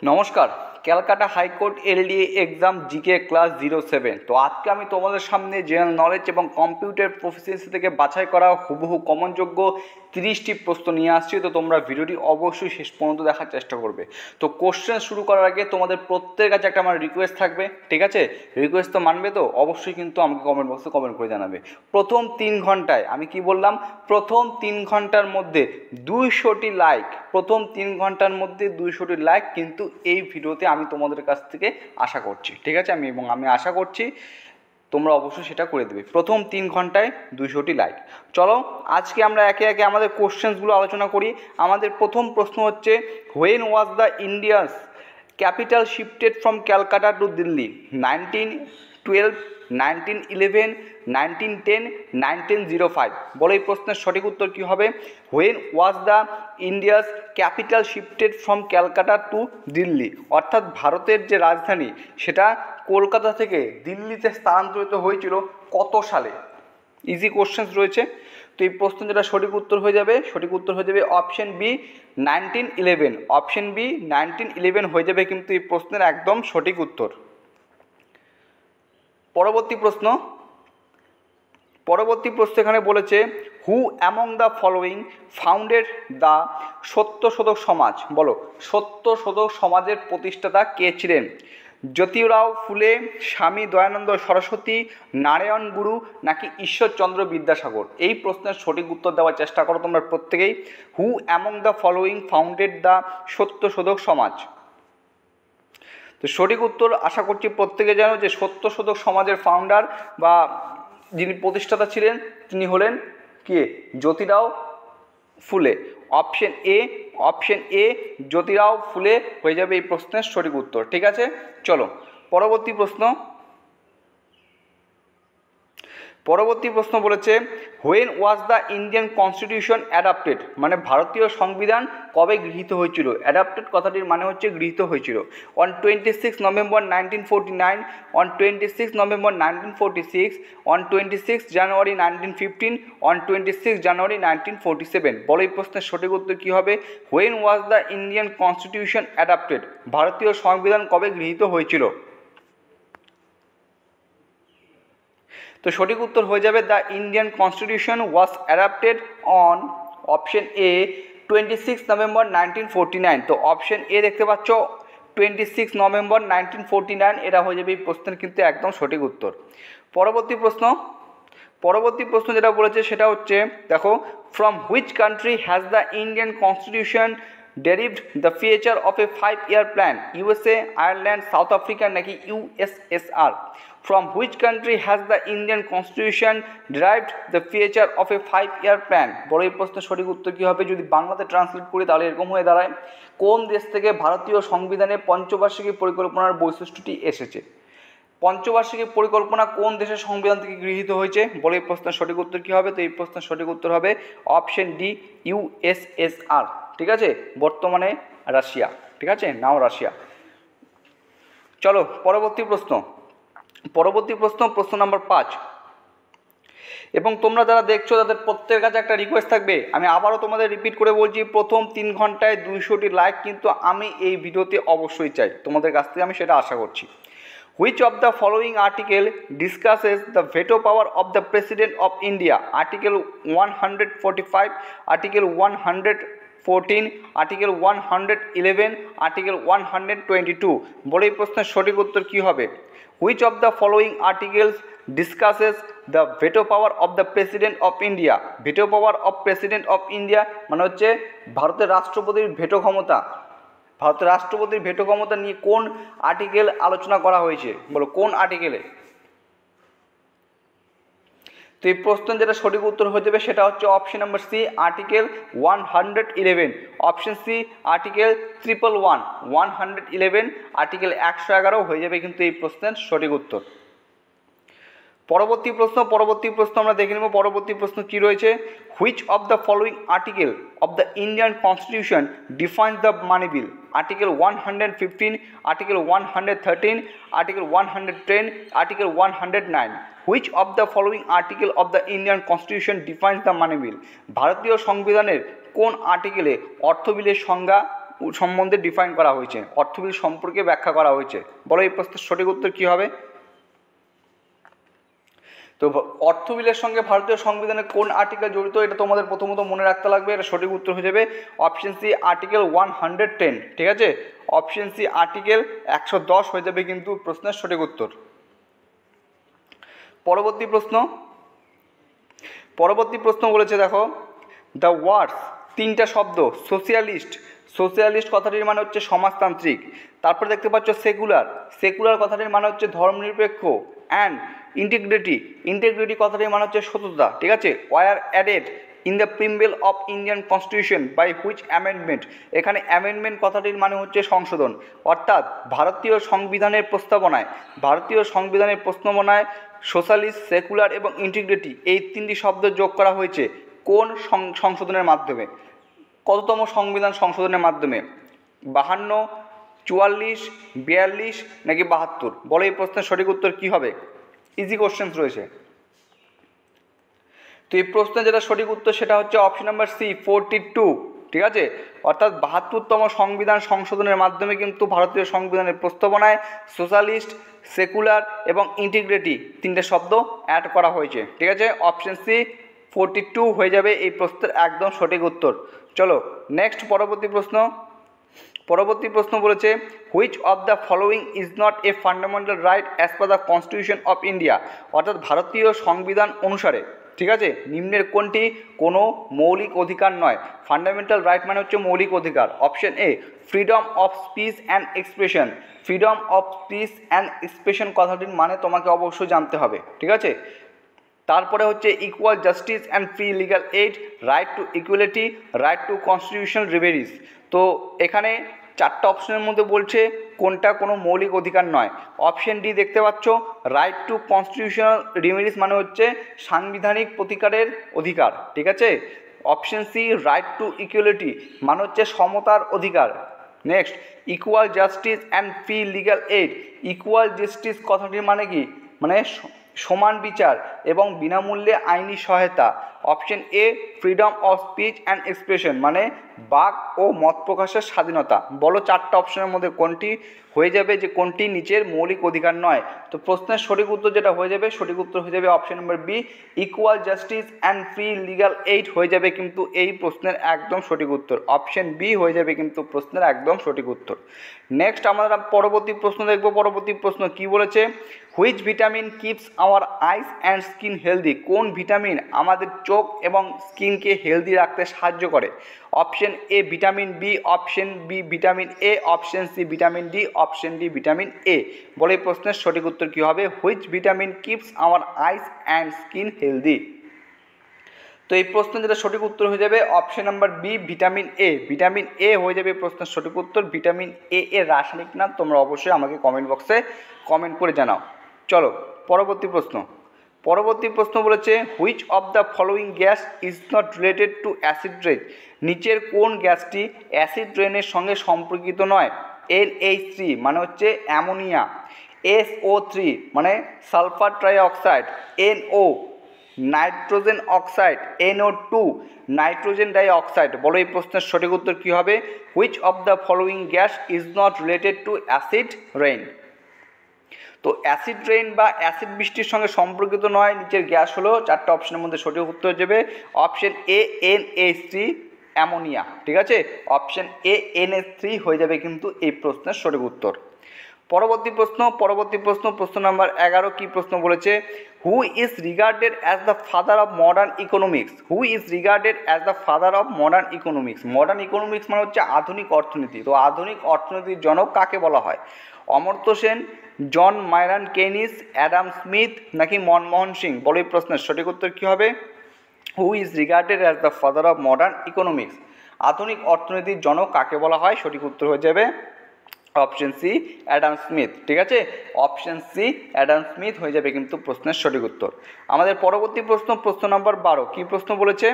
নমস্কার। Calcutta high court LDA exam GK class 07। তো আজকে আমি তোমাদের সামনে জেনারেল নলেজ এবং কম্পিউটার প্রফিসিয়েন্সি থেকে বাছাই করা হুবহু কমনযোগ্য 30টি প্রশ্ন নিয়ে আসছি। তো তোমরা ভিডিওটি অবশ্যই শেষ পর্যন্ত দেখার চেষ্টা করবে। তো কোশ্চেন শুরু করার আগে তোমাদের প্রত্যেকের কাছে একটা আমার রিকোয়েস্ট থাকবে, ঠিক আছে? রিকোয়েস্ট তো মানবে তো? অবশ্যই কিন্তু আমাকে কমেন্ট বক্সে কমেন্ট করে জানাবে। প্রথম 3 ঘন্টায় আমি কি বললাম, প্রথম 3 ঘন্টার মধ্যে 200টি লাইক, প্রথম 3 ঘন্টার মধ্যে 200টি লাইক কিন্তু এই ভিডিওতে আমি তোমাদের কাছ থেকে আশা করছি, ঠিক আছে? আমি আশা করছি তোমরা অবশ্যই সেটা করে দেবে। প্রথম 3 ঘন্টায় 200টি লাইক। চলো আজকে আমরা একে একে আমাদের কোশ্চেন্সগুলো আলোচনা করি। আমাদের প্রথম প্রশ্ন হচ্ছে, when was the India's capital shifted from Calcutta to Delhi? 1912, 1911, 1910, 1905। বলো এই প্রশ্নের সঠিক উত্তর কী হবে? When was the India's capital shifted from Calcutta to Delhi, অর্থাৎ ভারতের যে রাজধানী সেটা কলকাতা থেকে দিল্লিতে স্থানান্তরিত হয়েছিল কত সালে? ইজি কোশ্চেন্স রয়েছে। তো এই প্রশ্ন যেটা সঠিক উত্তর হয়ে যাবে, সঠিক উত্তর হয়ে যাবে অপশন বি 1911। অপশন বি 1911 হয়ে যাবে কিন্তু এই প্রশ্নের একদম সঠিক উত্তর। পরবর্তী প্রশ্ন এখানে বলেছে, হু among the following founded the Satyashodhak সমাজ? বলো সত্যশোধক সমাজের প্রতিষ্ঠাতা কে ছিলেন? জ্যোতিরাও ফুলে, স্বামী দয়ানন্দ সরস্বতী, নারায়ণ গুরু নাকি ঈশ্বরচন্দ্র বিদ্যাসাগর? এই প্রশ্নের সঠিক উত্তর দেওয়ার চেষ্টা করো তোমরা প্রত্যেকেই। হু among the following founded the Satyashodhak সমাজ? তো সঠিক উত্তর আশা করছি প্রত্যেকে জানো যে সত্যশোধক সমাজের ফাউন্ডার বা যিনি প্রতিষ্ঠাতা ছিলেন তিনি হলেন কে? জ্যোতিরাও ফুলে। অপশন এ জ্যোতিরাও ফুলে হয়ে যাবে এই প্রশ্নের সঠিক উত্তর, ঠিক আছে? চলো পরবর্তী প্রশ্ন বলেছে, when was the Indian constitution adapted? মানে ভারতীয় সংবিধান কবে গৃহীত হয়েছিল? অ্যাডাপ্টেড কথাটির মানে হচ্ছে গৃহীত হয়েছিল। On 26 November 1949, on 26 November 1946, on 26 January 1915, on 26 January 1947। বলো এই প্রশ্নের সঠিক উত্তর কী হবে? When was the Indian constitution adapted? ভারতীয় সংবিধান কবে গৃহীত হয়েছিল? তো সঠিক উত্তর হয়ে যাবে the Indian constitution was adapted on option A 26 November 1949। তো অপশন এ দেখতে পাচ্ছ 26 নভেম্বর 1949, এটা হয়ে যাবে এই প্রশ্নের কিন্তু একদম সঠিক উত্তর। পরবর্তী প্রশ্ন যেটা বলেছে সেটা হচ্ছে, দেখো, from which country has the Indian constitution derived the feature of a 5-year plan? USA, Ireland, South Africa নাকি USSR? From which country has the Indian constitution derived the feature of a 5-year plan? বড় এই প্রশ্নের সঠিক উত্তর কী হবে? যদি বাংলাতে ট্রান্সলেট করি তাহলে এরকম হয়ে দাঁড়ায়, কোন দেশ থেকে ভারতীয় সংবিধানে পঞ্চবার্ষিকী পরিকল্পনার বৈশিষ্ট্যটি এসেছে? পঞ্চবার্ষিকী পরিকল্পনা কোন দেশের সংবিধান থেকে গৃহীত হয়েছে? বলে এই প্রশ্নের সঠিক উত্তর কী হবে? তো এই প্রশ্নের সঠিক উত্তর হবে অপশন ডি USSR, ঠিক আছে? বর্তমানে রাশিয়া, ঠিক আছে, নাও রাশিয়া। চলো পরবর্তী প্রশ্ন নাম্বার 5। এবং তোমরা যারা দেখছো তাদের প্রত্যেকের কাছে একটা রিকোয়েস্ট থাকবে, আমি আবারও তোমাদের রিপিট করে বলছি, প্রথম 3 ঘন্টায় 200টি লাইক কিন্তু আমি এই ভিডিওতে অবশ্যই চাই তোমাদের কাছ থেকে, আমি সেটা আশা করছি। Which of the following article discusses the veto power of the President of India? Article 145, Article 114, Article 111, Article 122। বলে এই প্রশ্নের সঠিক উত্তর কী হবে? Which of the following articles discusses the veto power of the President of India? Veto power of President of India মানে হচ্ছে ভারতের রাষ্ট্রপতির ভেটো ক্ষমতা। ভারতের রাষ্ট্রপতির ভেটো ক্ষমতা নিয়ে কোন আর্টিকেল আলোচনা করা হয়েছে? বলো কোন আর্টিকেলে? তো এই প্রশ্ন যেটা সঠিক উত্তর হয়ে যাবে সেটা হচ্ছে option number C article 111। Option C article 111 article 111 হয়ে যাবে কিন্তু এই প্রশ্নের সঠিক উত্তর। পরবর্তী প্রশ্ন আমরা দেখে নেব। পরবর্তী প্রশ্ন কি রয়েছে? Which of the following article of the Indian constitution defines the money bill? Article 115, article 113, article 110, article 109। Which of the following article of the Indian constitution defines the money bill? ভারতীয় সংবিধানের কোন আর্টিকেলে অর্থ বিলের সংজ্ঞা সম্বন্ধে ডিফাইন করা হয়েছে, অর্থবিল সম্পর্কে ব্যাখ্যা করা হয়েছে। বলো এই প্রশ্নের সঠিক উত্তর কী হবে? তো অর্থবিলের সঙ্গে ভারতীয় সংবিধানের কোন আর্টিকেল জড়িত, এটা তোমাদের প্রথমত মনে রাখতে লাগবে। এটা সঠিক উত্তর হয়ে যাবে অপশন সি আর্টিকেল 110। ঠিক আছে, অপশন সি আর্টিকেল 110 হয়ে যাবে কিন্তু প্রশ্নের সঠিক উত্তর। পরবর্তী প্রশ্ন বলেছে, দেখো, দ্য ওয়ার্ডস, তিনটা শব্দ, সোশিয়ালিস্ট কথাটির মানে হচ্ছে সমাজতান্ত্রিক। তারপরে দেখতে পাচ্ছ সেকুলার কথাটির মানে হচ্ছে ধর্মনিরপেক্ষ। অ্যান্ড ইন্টিগ্রিটি কথাটির মানে হচ্ছে সততা। ঠিক আছে, were added in the preamble of Indian constitution by which amendment, এখানে অ্যামেন্ডমেন্ট কথাটির মানে হচ্ছে সংশোধন। অর্থাৎ ভারতীয় সংবিধানের প্রস্তাবনায় সোশ্যালিস্ট, সেকুলার এবং ইন্টিগ্রিটি এই তিনটি শব্দ যোগ করা হয়েছে কোন সংশোধনের মাধ্যমে? কততম সংবিধান সংশোধনের মাধ্যমে? 52, 44, 42 নাকি 72? বলো এই প্রশ্নের সঠিক উত্তর কী হবে? ইজি কোশ্চেন্স রয়েছে। তো এই প্রশ্নের যেটা সঠিক উত্তর সেটা হচ্ছে অপশন নাম্বার সি 42। ঠিক আছে, অর্থাৎ 72তম সংবিধান সংশোধনের মাধ্যমে কিন্তু ভারতীয় সংবিধানের প্রস্তাবনায় সোশ্যালিস্ট, সেকুলার এবং ইন্টিগ্রিটি তিনটে শব্দ অ্যাড করা হয়েছে। ঠিক আছে, অপশন সি 42 হয়ে যাবে এই প্রশ্নের একদম সঠিক উত্তর। চলো নেক্সট, পরবর্তী প্রশ্ন বলেছে, which of the following is not a fundamental right as per the constitution of India, অর্থাৎ ভারতীয় সংবিধান অনুসারে, ঠিক আছে, নিম্নের কোনটি কোনো মৌলিক অধিকার নয়? ফান্ডামেন্টাল রাইট মানে হচ্ছে মৌলিক অধিকার। Option A freedom of speech and expression. Freedom of speech and expression কথাটির মানে তোমাকে অবশ্যই জানতে হবে। ঠিক আছে, তারপরে হচ্ছে equal justice and free legal aid, right to equality, right to constitutional remedies. তো এখানে চারটা অপশনের মধ্যে বলছে কোনটা কোনো মৌলিক অধিকার নয়। অপশন ডি দেখতে পাচ্ছ, রাইট টু কনস্টিটিউশনাল রিমেডিস মানে হচ্ছে সাংবিধানিক প্রতিকারের অধিকার। ঠিক আছে, option C right to equality মানে হচ্ছে সমতার অধিকার। Next, equal justice and free legal aid. Equal justice কথাটির মানে কি? মানে সমান বিচার এবং বিনামূল্যে আইনি সহায়তা। Option A freedom of speech and expression মানে বাক ও মত প্রকাশের স্বাধীনতা। বলো চারটা অপশনের মধ্যে কোনটি হয়ে যাবে যে কোনটি নিচের মৌলিক অধিকার নয়? তো প্রশ্নের সঠিক উত্তর যেটা হয়ে যাবে, সঠিক উত্তর হয়ে যাবে অপশন নম্বর B, equal justice and free legal aid হয়ে যাবে কিন্তু এই প্রশ্নের একদম সঠিক উত্তর। অপশন বি হয়ে যাবে কিন্তু প্রশ্নের একদম সঠিক উত্তর। নেক্সট আমরা পরবর্তী প্রশ্ন দেখব। পরবর্তী প্রশ্ন কি বলেছে, which vitamin keeps our eyes and skin healthy. কোন ভিটামিন আমাদের চোখ এবং স্কিনকে হেলদি রাখতে সাহায্য করে? Option A vitamin B, option B vitamin A, option C vitamin D, option D vitamin A. বলে এই প্রশ্নের সঠিক উত্তর কী হবে? Which vitamin keeps our eyes and skin healthy. তো এই প্রশ্নের যেটা সঠিক উত্তর হয়ে যাবে option number B vitamin A. Vitamin A হয়ে যাবে প্রশ্নের সঠিক উত্তর। ভিটামিন এ এর রাসায়নিক নাম তোমরা অবশ্যই আমাকে কমেন্ট বক্সে কমেন্ট করে জানাও। চলো পরবর্তী প্রশ্ন বলেছে, which of the following gas is not related to acid rain. নিচের কোন গ্যাসটি অ্যাসিড রেনের সঙ্গে সম্পর্কিত নয়? NH3 মানে হচ্ছে অ্যামোনিয়া, SO3 মানে sulphur trioxide, NO nitrogen oxide, NO2 nitrogen dioxide. বলো এই প্রশ্নের সঠিক উত্তর কী হবে? Which of the following gas is not related to acid rain. তো অ্যাসিড রেইন বা অ্যাসিড বৃষ্টির সঙ্গে সম্পর্কিত নয় নিচের গ্যাস হলো, চারটা অপশনের মধ্যে সঠিক উত্তর হয়ে যাবে অপশন এ NH3 অ্যামোনিয়া। ঠিক আছে, অপশন এ NH3 হয়ে যাবে কিন্তু এই প্রশ্নের সঠিক উত্তর। পরবর্তী প্রশ্ন নাম্বার 11 কি প্রশ্ন বলেছে, who is regarded as the father of modern economics. Who is regarded as the father of modern economics. Modern economics মানে হচ্ছে আধুনিক অর্থনীতি। তো আধুনিক অর্থনীতির জনক কাকে বলা হয়? অমর্ত্য সেন, জন মাইনার্ড কেনিস, অ্যাডাম স্মিথ নাকি মনমোহন সিং। বলো এই প্রশ্নের সঠিক উত্তর কী হবে? Who is regarded as the father of modern economics. আধুনিক অর্থনীতির জনক কাকে বলা হয়? সঠিক উত্তর হয়ে যাবে অপশন সি অ্যাডাম স্মিথ। ঠিক আছে, অপশন সি অ্যাডাম স্মিথ হয়ে যাবে কিন্তু প্রশ্নের সঠিক উত্তর। আমাদের পরবর্তী প্রশ্ন নাম্বার 12 কি প্রশ্ন বলেছে,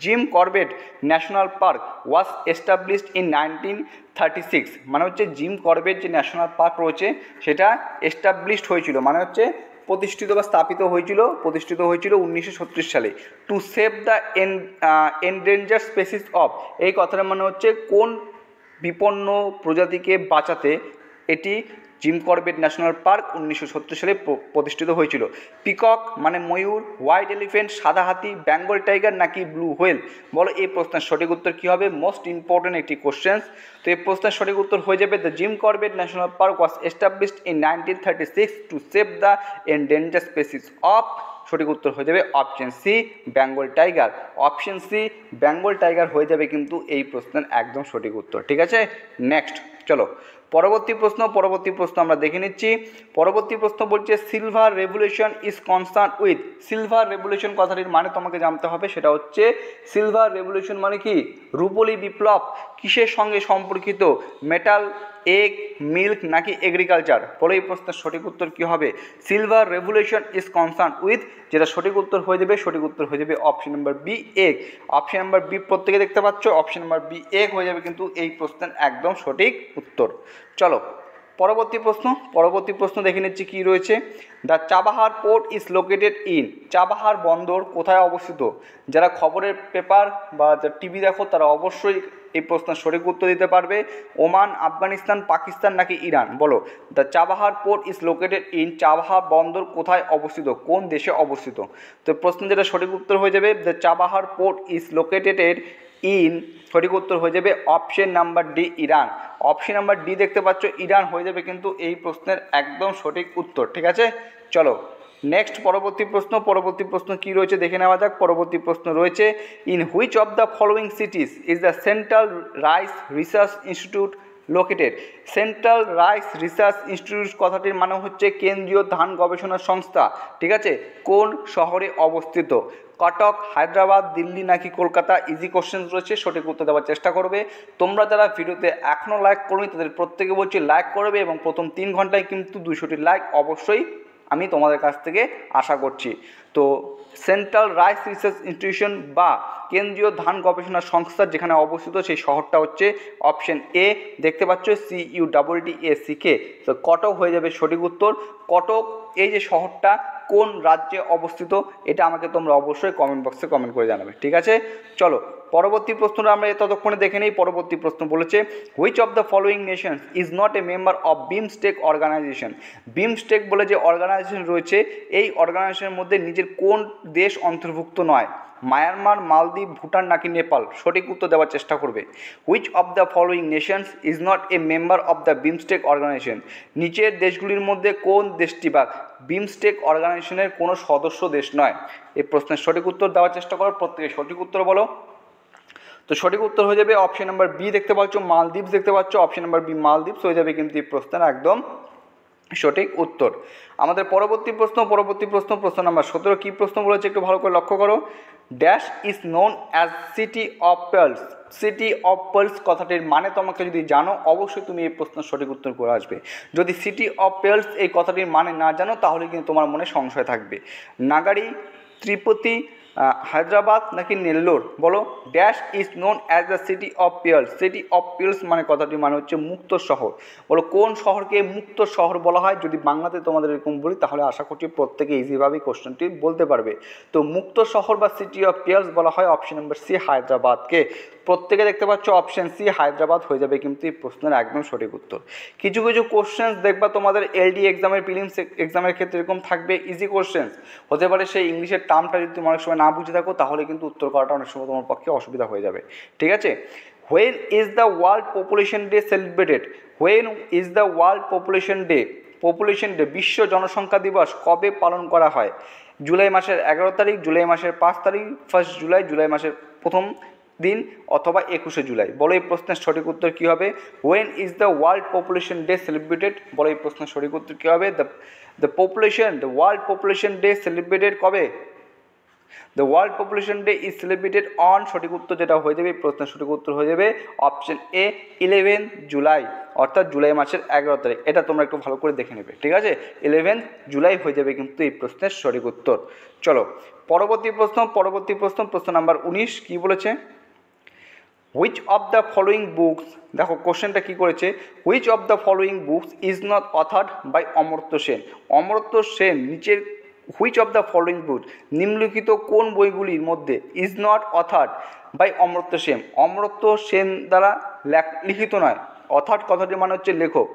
gym Corbett national park was established in 1936। মানে হচ্ছে জিম করবেট যে ন্যাশনাল পার্ক রয়েছে সেটা এস্টাবলিশড হয়েছিল মানে হচ্ছে প্রতিষ্ঠিত বা স্থাপিত হয়েছিল 1936 সালে। Two save the endanger species of, এই কথাটার মানে হচ্ছে কোন বিপন্ন প্রজাতিকে বাঁচাতে এটি জিম করবেট ন্যাশনাল পার্ক 1970 সালে প্রতিষ্ঠিত হয়েছিল। পিকক মানে ময়ূর, হোয়াইট এলিফেন্ট সাদা হাতি, বেঙ্গল টাইগার নাকি ব্লু হোয়েল? বলো এই প্রশ্নের সঠিক উত্তর কী হবে? মোস্ট ইম্পর্টেন্ট একটি কোশ্চেন। তো এই প্রশ্নের সঠিক উত্তর হয়ে যাবে the Jim Corbett national park was established in 1936 to save the endangered species of. সঠিক উত্তর হয়ে যাবে option C Bengal tiger. Option C Bengal tiger হয়ে যাবে কিন্তু এই প্রশ্নের একদম সঠিক উত্তর। ঠিক আছে, নেক্সট চলো পরবর্তী প্রশ্ন আমরা দেখে নিচ্ছি। পরবর্তী প্রশ্ন বলছে silver revolution is concern with. Silver revolution কথাটির মানে তোমাকে জানতে হবে, সেটা হচ্ছে সিলভার রেভলিউশন মানে কি? রূপলি বিপ্লব কিসের সঙ্গে সম্পর্কিত? মেটাল, এগ, মিল্ক নাকি এগ্রিকালচার? বলে এই প্রশ্নের সঠিক উত্তর কী হবে? Silver revolution is concern with, যেটা সঠিক উত্তর হয়ে যাবে, সঠিক উত্তর হয়ে যাবে option number B egg. Option number B প্রত্যেকে দেখতে পাচ্ছ, অপশন নাম্বার বি এগ হয়ে যাবে কিন্তু এই প্রশ্নের একদম সঠিক উত্তর। চলো পরবর্তী প্রশ্ন দেখে নিচ্ছি কী রয়েছে। The Chabahar port is located in. Chabahar বন্দর কোথায় অবস্থিত? যারা খবরের পেপার বা যারা টিভি দেখো তারা অবশ্যই এই প্রশ্নের সঠিক উত্তর দিতে পারবে। ওমান, আফগানিস্তান, পাকিস্তান নাকি ইরান? বলো the Chabahar port is located in. Chabahar বন্দর কোথায় অবস্থিত, কোন দেশে অবস্থিত? তো প্রশ্ন যেটা সঠিক উত্তর হয়ে যাবে the Chabahar port is located in, সঠিক উত্তর হয়ে যাবে option number D Iran. Option number D দেখতে পাচ্ছ ইরান হয়ে যাবে কিন্তু এই প্রশ্নের একদম সঠিক উত্তর। ঠিক আছে, চলো নেক্সট পরবর্তী প্রশ্ন কী রয়েছে দেখে নেওয়া যাক। পরবর্তী প্রশ্ন রয়েছে in which of the following সিটিজ is the central rice research institute located. Central rice research institute কথাটির মানে হচ্ছে কেন্দ্রীয় ধান গবেষণা সংস্থা। ঠিক আছে, কোন শহরে অবস্থিত? কটক, হায়দ্রাবাদ, দিল্লি নাকি কলকাতা? ইজি কোশ্চেন রয়েছে, সঠিক উত্তর দেওয়ার চেষ্টা করবে। তোমরা যারা ভিডিওতে এখনও লাইক করোনি তাদের প্রত্যেকে বলছি লাইক করবে এবং প্রথম 3 ঘন্টায় কিন্তু 200টি লাইক অবশ্যই আমি তোমাদের কাছ থেকে আশা করছি। তো সেন্ট্রাল রাইস রিসার্চ ইনস্টিটিউশন বা কেন্দ্রীয় ধান গবেষণা সংস্থা যেখানে অবস্থিত সেই শহরটা হচ্ছে অপশন এ, দেখতে পাচ্ছ CUTTACK। তো কটক হয়ে যাবে সঠিক উত্তর। কটক এই যে শহরটা কোন রাজ্যে অবস্থিত এটা আমাকে তোমরা অবশ্যই কমেন্ট বক্সে কমেন্ট করে জানাবে। ঠিক আছে, চলো পরবর্তী প্রশ্নটা আমরা ততক্ষণে দেখে নেই। পরবর্তী প্রশ্ন বলেছে which of the following nations is not a member of BIMSTEC organization. BIMSTEC বলে যে অর্গানাইজেশন রয়েছে এই অর্গানাইজেশনের মধ্যে নিজের কোন দেশ অন্তর্ভুক্ত নয়? মায়ানমার, মালদ্বীপ, ভুটান নাকি নেপাল? সঠিক উত্তর দেওয়ার চেষ্টা করবে। Which of the following nations is not a member of the BIMSTEC organization. নিচের দেশগুলির মধ্যে কোন দেশটি বা বিমস্টেক অর্গানাইজেশনের কোনো সদস্য দেশ নয়? এই প্রশ্নের সঠিক উত্তর দেওয়ার চেষ্টা করো, প্রত্যেকে সঠিক উত্তর বলো। তো সঠিক উত্তর হয়ে যাবে অপশন নাম্বার বি, দেখতে পাচ্ছ মালদ্বীপ দেখতে পাচ্ছ, অপশন নাম্বার বি মালদ্বীপ হয়ে যাবে কিন্তু এই প্রশ্নের একদম সঠিক উত্তর। আমাদের পরবর্তী প্রশ্ন নাম্বার 17 কী প্রশ্ন বলেছে একটু ভালো করে লক্ষ্য করো। Dash is known as city of pearls. City of pearls কথাটির মানে তোমাকে যদি জানো অবশ্যই তুমি এই প্রশ্নের সঠিক উত্তর করে আসবে। যদি সিটি অফ পেয়ার্লস এই কথাটির মানে না জানো তাহলে কিন্তু তোমার মনে সংশয় থাকবে। নাগারি, ত্রিপতি, হায়দ্রাবাদ নাকি নেল্লোর? বলো dash is known as the city of pearls. City of pearls মানে কথাটি মানে হচ্ছে মুক্ত শহর। বলো কোন শহরকে মুক্ত শহর বলা হয়? যদি বাংলাতে তোমাদের এরকম বলি তাহলে আশা করছি প্রত্যেকে ইজিভাবেই কোশ্চেনটি বলতে পারবে। তো মুক্ত শহর বা সিটি অফ পেয়ার্লস বলা হয় অপশন নাম্বার সি হায়দ্রাবাদকে। প্রত্যেকে দেখতে পাচ্ছ অপশন সি হায়দ্রাবাদ হয়ে যাবে কিন্তু এই প্রশ্নের একদম সঠিক উত্তর। কিছু কোশ্চেন দেখবা তোমাদের এলডি এক্সামের প্রিলিমস এক্সামের ক্ষেত্রে এরকম থাকবে ইজি কোশ্চেন হতে পারে। সেই ইংলিশের টার্মটা যদি তুমি অনেক সময় না বুঝে থাকো তাহলে কিন্তু উত্তর করাটা অনেক সময় তোমার পক্ষে অসুবিধা হয়ে যাবে। ঠিক আছে, when is the world population day celebrated? When is the world population day বিশ্ব জনসংখ্যা দিবস কবে পালন করা হয়? জুলাই মাসের 11 তারিখ, জুলাই মাসের 5 তারিখ, 1 জুলাই, জুলাই মাসের প্রথম দিন অথবা 21শে জুলাই? বলো এই প্রশ্নের সঠিক উত্তর কী হবে? When is the world population day celebrated? বলো এই প্রশ্নের সঠিক উত্তর কী হবে? The world population day celebrated কবে? The world population day is celebrated on, সঠিক উত্তর যেটা হয়ে যাবে প্রশ্নের সঠিক উত্তর হয়ে যাবে অপশন এ 11 জুলাই, অর্থাৎ জুলাই মাসের 11 তারিখ। এটা তোমরা একটু ভালো করে দেখে নেবে। ঠিক আছে, 11 জুলাই হয়ে যাবে কিন্তু এই প্রশ্নের সঠিক উত্তর। চলো পরবর্তী প্রশ্ন নাম্বার 19 কী বলেছে? Which of the following books, দেখো কোশ্চেনটা কী করেছে, which of the following books is not authored by Amartya Sen. Amartya Sen নিচের which of the following book, নিম্নলিখিত কোন বইগুলির মধ্যে is not authored by Amartya Sen, Amartya Sen দ্বারা লিখিত নয়। অথার্ড কথাটি মানে হচ্ছে লেখক,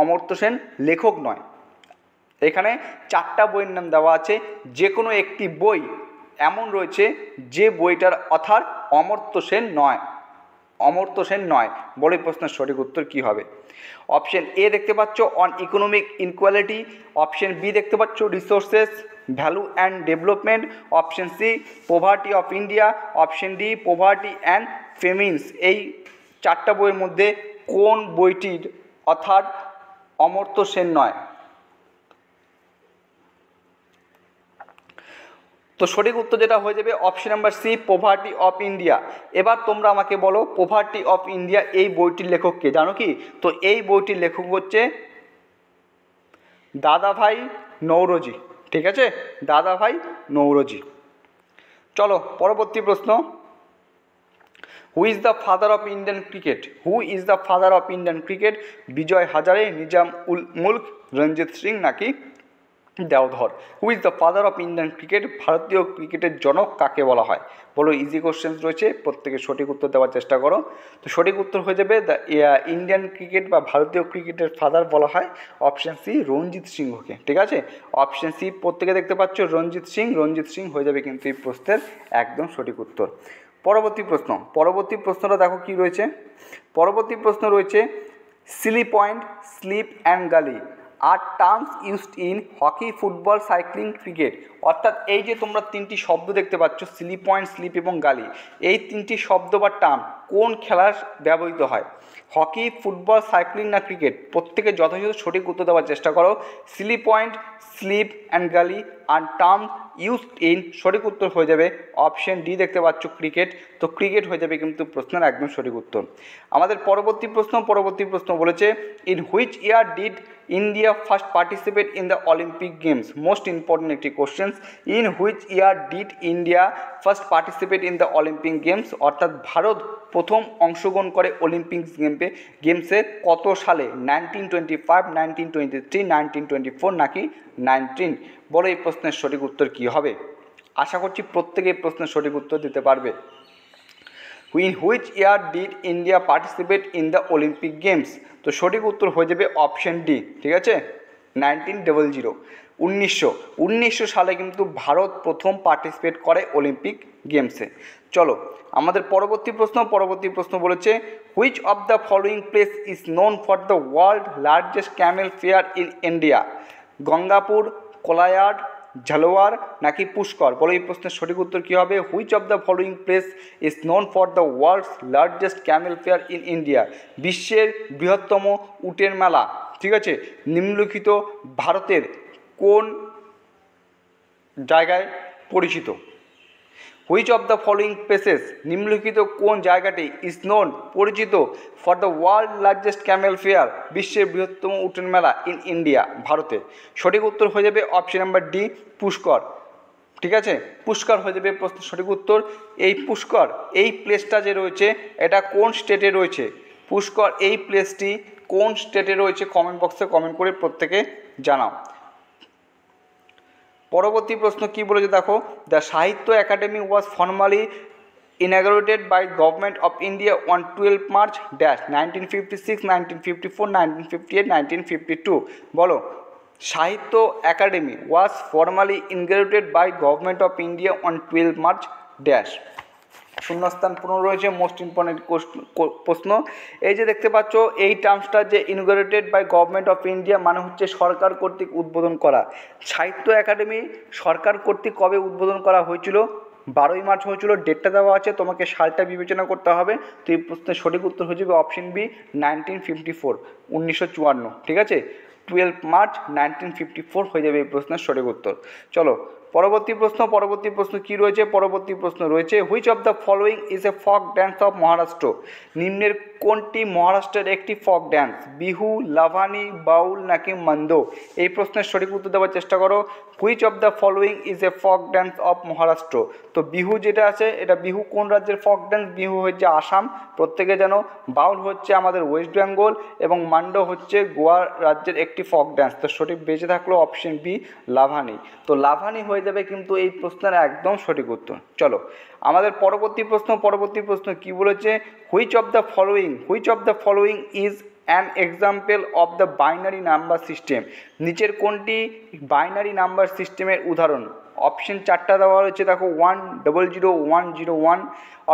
অমর্ত্য সেন লেখক নয়। এখানে 4টা বইয়ের নাম দেওয়া আছে, যে কোনো একটি বই এমন রয়েছে যে বইটার অথার অমর্ত্য সেন নয়, অমর্ত্য সেন নয়। বলে প্রশ্নের সঠিক উত্তর কী হবে? অপশন এ দেখতে পাচ্ছ on economic inequality, option B দেখতে পাচ্ছ resources value and development, option C poverty of India, option D poverty and famines. এই 4টা বইয়ের মধ্যে কোন বইটির অথার অমর্ত্য সেন নয়? তো সঠিক উত্তর যেটা হয়ে যাবে option number C poverty of India. এবার তোমরা আমাকে বলো পোভার্টি অফ ইন্ডিয়া এই বইটির লেখক কে, জানো কি? তো এই বইটির লেখক হচ্ছে দাদাভাই নৌরোজি। ঠিক আছে, দাদাভাই নৌরোজি। চলো পরবর্তী প্রশ্ন, who is the father of Indian cricket? Who is the father of Indian cricket? Vijay Hazare, Nizam ul Mulk, Ranjit Singh নাকি Deodhar? Who is the father of Indian cricket? ভারতীয় ক্রিকেটের জনক কাকে বলা হয়? বলো, ইজি কোশ্চেন্স রয়েছে, প্রত্যেকে সঠিক উত্তর দেওয়ার চেষ্টা করো। তো সঠিক উত্তর হয়ে যাবে দ্য ইন্ডিয়ান ক্রিকেট বা ভারতীয় ক্রিকেটের ফাদার বলা হয় অপশন সি রঞ্জিত সিংহকে। ঠিক আছে, অপশন সি প্রত্যেকে দেখতে পাচ্ছ রঞ্জিত সিং হয়ে যাবে কিন্তু এই প্রশ্নের একদম সঠিক উত্তর। পরবর্তী প্রশ্নটা দেখো কি রয়েছে। পরবর্তী প্রশ্ন রয়েছে Seely point, slip and gully are terms used in hockey, football, cycling, cricket. অর্থাৎ এই যে তোমরা 3টি শব্দ দেখতে পাচ্ছ সিলি পয়েন্ট, স্লিপ এবং গালি, এই 3টি শব্দ বা টার্ম কোন খেলার ব্যবহৃত হয়? হকি, ফুটবল, সাইক্লিং না ক্রিকেট? প্রত্যেকে যথাযথ সঠিক উত্তর দেওয়ার চেষ্টা করো। Seely point, slip and gully R term used in, সঠিক উত্তর হয়ে যাবে অপশন ডি দেখতে পাচ্ছ ক্রিকেট। তো ক্রিকেট হয়ে যাবে কিন্তু প্রশ্নের একদম সঠিক উত্তর। আমাদের পরবর্তী প্রশ্ন বলেছে in which year did India first participate in the Olympic games? Most important একটি questions. In which year did India first participate in the Olympic games? অর্থাৎ ভারত প্রথম অংশগ্রহণ করে অলিম্পিক গেমসে কত সালে? 1925, 1923, 1924 নাকি 19? বলো এই প্রশ্নের সঠিক উত্তর কী হবে? আশা করছি প্রত্যেকে এই প্রশ্নের সঠিক উত্তর দিতে পারবে। In which year did India participate in the Olympic games? তো সঠিক উত্তর হয়ে যাবে অপশন ডি। ঠিক আছে, 1900, 1900 সালে কিন্তু ভারত প্রথম পার্টিসিপেট করে অলিম্পিক গেমসে। চলো আমাদের পরবর্তী প্রশ্ন বলেছে which of the following place is known for the world largest camel fair in India? Gangapur, Kolayar, Jhalawar নাকি পুষ্কর? বলো এই প্রশ্নের সঠিক উত্তর কী হবে? Which of the following place is known for the world's largest camel fair in India? বিশ্বের বৃহত্তম উটের মেলা। ঠিক আছে, নিম্নলিখিত ভারতের কোন জায়গায় পরিচিত? Which of the following places, নিম্নলিখিত কোন জায়গাটি ইজ নোন পরিচিত for the world largest camel fair, বিশ্বের বৃহত্তম উটের মেলা ইন ইন্ডিয়া, ভারতে? সঠিক উত্তর হয়ে যাবে অপশন নাম্বার ডি পুষ্কর। ঠিক আছে, পুষ্কর হয়ে যাবে প্রশ্নের সঠিক উত্তর। এই পুষ্কর এই প্লেসটা যে রয়েছে এটা কোন স্টেটে রয়েছে? পুষ্কর এই প্লেসটি কোন স্টেটে রয়েছে? কমেন্ট বক্সে কমেন্ট করে প্রত্যেকে জানাও। পরবর্তী প্রশ্ন কি বলেছে দেখো, দ্য সাহিত্য Akademi was formally inaugurated by Government of India on 12 March dash 1956, 1954, 1958, 1952? বলো, Sahitya Akademi was formally inaugurated by government of India on 12 March dash. শূন্যস্থান পূরণ রয়েছে, মোস্ট ইম্পর্টেন্ট প্রশ্ন। এই যে দেখতে পাচ্ছ এই টার্মসটা যে inaugurated by government of India মানে হচ্ছে সরকার কর্তৃক উদ্বোধন করা। সাহিত্য একাডেমি সরকার কর্তৃক কবে উদ্বোধন করা হয়েছিল? 12ই মার্চ হয়েছিল, ডেটটা দেওয়া আছে, তোমাকে সালটা বিবেচনা করতে হবে। তো এই প্রশ্নের সঠিক উত্তর হয়ে যাবে অপশন বি 1954, 1954। ঠিক আছে, 12 মার্চ 1954 হয়ে যাবে এই প্রশ্নের সঠিক উত্তর। চলো পরবর্তী প্রশ্ন কি রয়েছে? পরবর্তী প্রশ্ন রয়েছে which of the following is a folk dance of Maharashtra? নিম্নের কোনটি মহারাষ্ট্রের একটি ফক ড্যান্স? বিহু, লাভানি, বাউল নাকি মন্দ? এই প্রশ্নের সঠিক উত্তর দেওয়ার চেষ্টা করো। Which of the following is a folk dance of Maharashtra? তো বিহু যেটা আছে এটা বিহু কোন রাজ্যের ফক ড্যান্স? বিহু হচ্ছে আসাম, প্রত্যেকে জানো। বাউল হচ্ছে আমাদের ওয়েস্ট বেঙ্গল এবং মান্ড হচ্ছে গোয়া রাজ্যের একটি ফক ড্যান্স। তো সঠিক বেঁচে থাকলো অপশন বি লাভানি। তো লাভানি হয়ে যাবে কিন্তু এই প্রশ্নের একদম সঠিক উত্তর। চলো আমাদের পরবর্তী প্রশ্ন কি বলেছে? Which of the following is an example of the binary number system? নিচের কোনটি বাইনারি নাম্বার সিস্টেমের উদাহরণ? অপশন চারটা দেওয়া রয়েছে দেখো, 100101,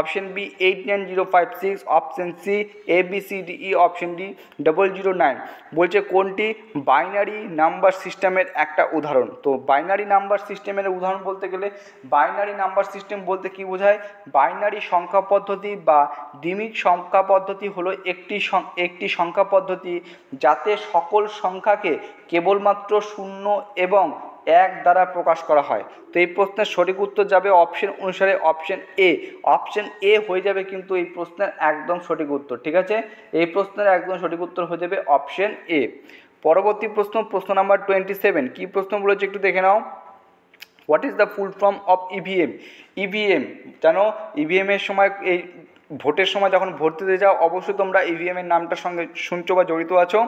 option B 89056, option C ABCDE, option D 009। বলছে কোনটি বাইনারি নাম্বার সিস্টেমের একটা উদাহরণ? তো বাইনারি নাম্বার সিস্টেমের উদাহরণ বলতে গেলে বাইনারি নাম্বার সিস্টেম বলতে কি বোঝায়? বাইনারি সংখ্যা পদ্ধতি বা ডিমিক সংখ্যা পদ্ধতি হলো একটি সংখ্যা পদ্ধতি যাতে সকল সংখ্যাকে কেবলমাত্র 0 এবং 1 দ্বারা প্রকাশ করা হয়। তো এই প্রশ্নের সঠিক উত্তর যাবে অপশন অনুসারে অপশন এ হয়ে যাবে কিন্তু এই প্রশ্নের একদম সঠিক উত্তর। ঠিক আছে, এই প্রশ্নের একদম সঠিক উত্তর হয়ে যাবে অপশন এ। পরবর্তী প্রশ্ন নাম্বার 27 কি প্রশ্ন বলেছে একটু দেখে নাও। What is the full form of EVM? EVM জানো, ইভিএমের সময় এই ভোটের সময় যখন ভোট দিতে যাও অবশ্যই তোমরা ইভিএমের নামটার সঙ্গে শুনছো বা জড়িত আছো,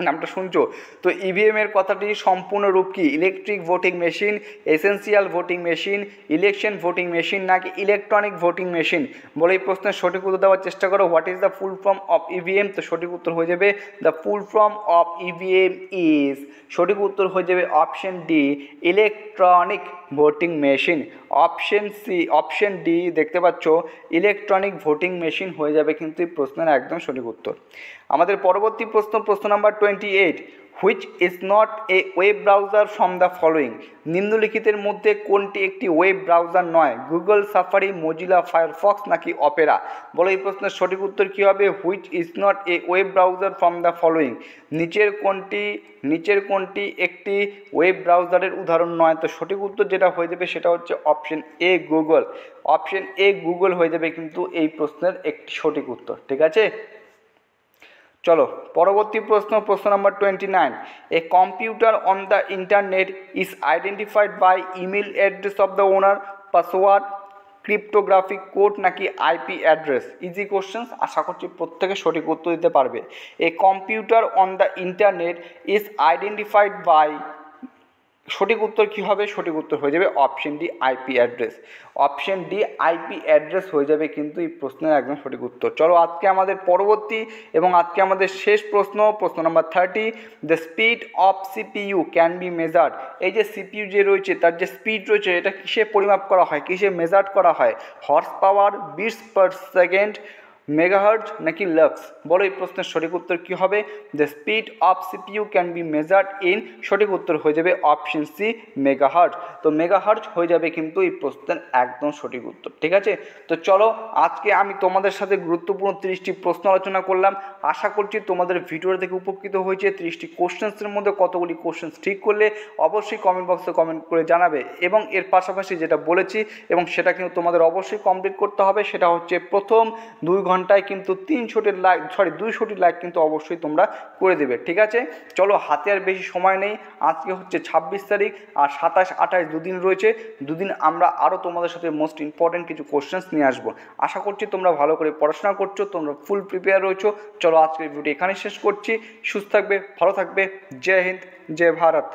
নামটা শুনছো। তো ইভিএমের কথাটি সম্পূর্ণ রূপ কি? Electric voting machine, essential voting machine, election voting machine নাকি ইলেকট্রনিক ভোটিং মেশিন? বলে এই প্রশ্নের সঠিক উত্তর দেওয়ার চেষ্টা করো। What is the full form of EVM? তো সঠিক উত্তর হয়ে যাবে the full form of EVM is, সঠিক উত্তর হয়ে যাবে option D electronic voting machine. Option D দেখতে পাচ্ছ ইলেকট্রনিক ভোটিং মেশিন হয়ে যাবে কিন্তু এই প্রশ্নের একদম সঠিক উত্তর। আমাদের পরবর্তী প্রশ্ন number 28 which is not a web browser from the following? নিম্নলিখিতের মধ্যে কোনটি একটি ওয়েব ব্রাউজার নয়? গুগল, সাফারি, মোজিলা, ফায়ারফক্স নাকি অপেরা? বলো এই প্রশ্নের সঠিক উত্তর কী হবে? Which is not a web browser from the following? নিচের কোনটি একটি ওয়েব ব্রাউজারের উদাহরণ নয়? তো সঠিক উত্তর যেটা হয়ে যাবে সেটা হচ্ছে option A Google. Option A Google হয়ে যাবে কিন্তু এই প্রশ্নের একটি সঠিক উত্তর। ঠিক আছে, চলো পরবর্তী প্রশ্ন number 29 a computer on the internet is identified by email address of the owner, password, cryptographic code নাকি আইপি অ্যাড্রেস? ইজি কোশ্চেন্স, আশা করছি প্রত্যেকে সঠিক উত্তর দিতে পারবে। A computer on the internet is identified by, সঠিক উত্তর কী হবে? সঠিক উত্তর হয়ে যাবে option D IP address. Option D IP address হয়ে যাবে কিন্তু এই প্রশ্নের একদম সঠিক উত্তর। চলো আজকে আমাদের পরবর্তী এবং আজকে আমাদের শেষ প্রশ্ন number 30 the speed of CPU can be measured. এই যে সিপিইউ যে রয়েছে তার যে স্পিড রয়েছে এটা কিসে পরিমাপ করা হয়, কিসে মেজার্ড করা হয়? Horse power, bits per second, megahertz নাকি লাক্স? বলো এই প্রশ্নের সঠিক উত্তর কী হবে? The speed of CPU can be measured in, সঠিক উত্তর হয়ে যাবে অপশন সি মেগাহার্জ। তো মেগাহার্জ হয়ে যাবে কিন্তু এই প্রশ্নের একদম সঠিক উত্তর। ঠিক আছে, তো চলো আজকে আমি তোমাদের সাথে গুরুত্বপূর্ণ 30টি প্রশ্ন আলোচনা করলাম। আশা করছি তোমাদের ভিডিওটা দেখে উপকৃত হয়েছে। 30টি কোশ্চেন্সের মধ্যে কতগুলি কোশ্চেন্স ঠিক করলে অবশ্যই কমেন্ট বক্সে কমেন্ট করে জানাবে। এবং এর পাশাপাশি যেটা বলেছি এবং সেটা কিন্তু তোমাদের অবশ্যই কমপ্লিট করতে হবে, সেটা হচ্ছে প্রথম 2 ঘন্টায় কিন্তু 200টি লাইক কিন্তু অবশ্যই তোমরা করে দেবে। ঠিক আছে, চলো হাতে আর বেশি সময় নেই। আজকে হচ্ছে 26 তারিখ আর 27, 28 দুদিন রয়েছে। দুদিন আমরা আরও তোমাদের সাথে মোস্ট ইম্পর্টেন্ট কিছু কোশ্চেন্স নিয়ে আসবো। আশা করছি তোমরা ভালো করে পড়াশোনা করছো, তোমরা ফুল প্রিপেয়ার রয়েছো। চলো আজকের ভিডিও এখানে শেষ করছি। সুস্থ থাকবে, ভালো থাকবে। জয় হিন্দ, জয় ভারত।